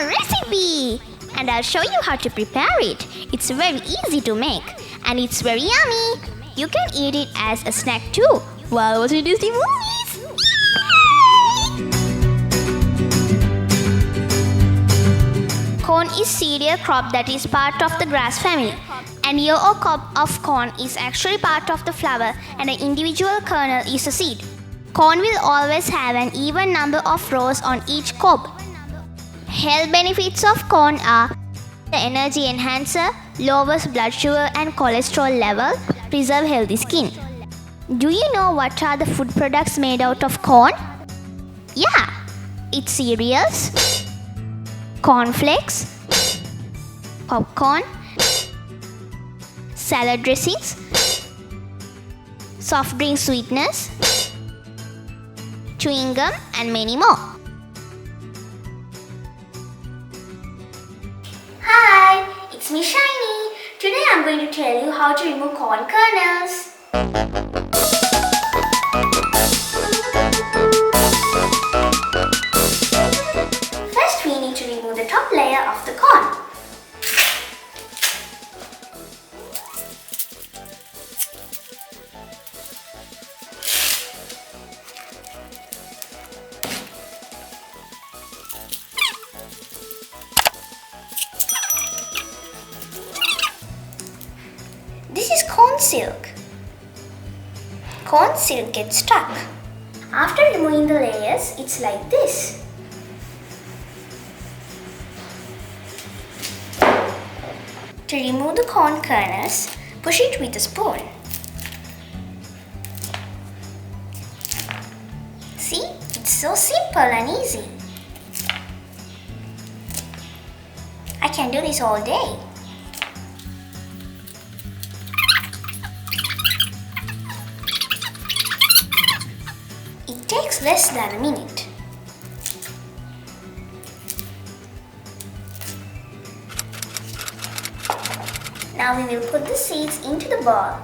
corn recipe! And I'll show you how to prepare it. It's very easy to make and it's very yummy. You can eat it as a snack too while watching Disney movies. Yay! Corn is cereal crop that is part of the grass family. An ear or cob of corn is actually part of the flower and an individual kernel is a seed. Corn will always have an even number of rows on each cob. Health benefits of corn are the energy enhancer, lowers blood sugar and cholesterol level, preserve healthy skin. Do you know what are the food products made out of corn? Yeah, it's cereals, cornflakes, popcorn, salad dressings, soft drink sweeteners, chewing gum and many more. Hi, it's me Shiney. Today I'm going to tell you how to remove corn kernels. First we need to remove the top layer of the corn. This is corn silk. Corn silk gets stuck. After removing the layers, it's like this. To remove the corn kernels, push it with a spoon. See, it's so simple and easy. I can do this all day. It takes less than a minute. Now we will put the seeds into the bowl.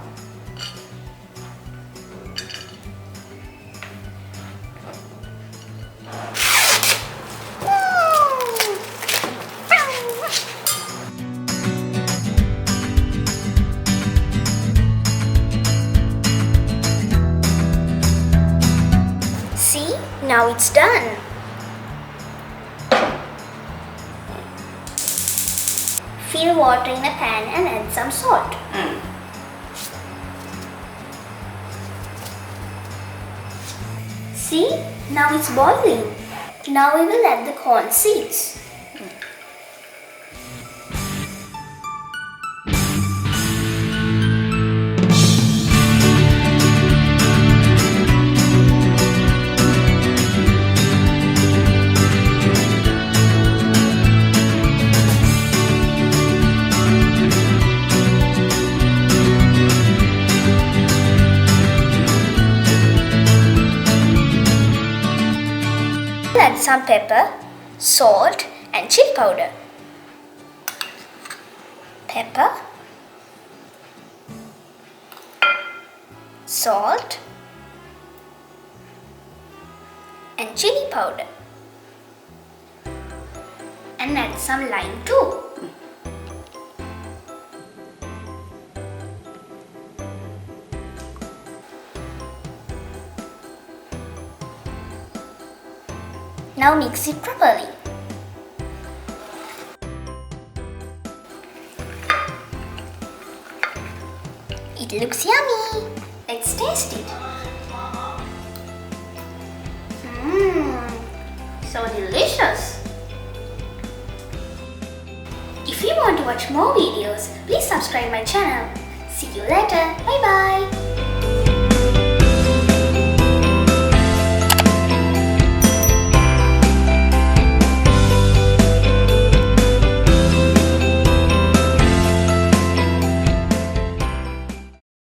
See, now it's done. Fill water in a pan and add some salt. See, now it's boiling. Now we will add the corn seeds. Add some pepper, salt and chili powder. Pepper, salt and chili powder. And add some lime too. Now mix it properly. It looks yummy. Let's taste it. So delicious. If you want to watch more videos, please subscribe my channel. See you later. Bye bye.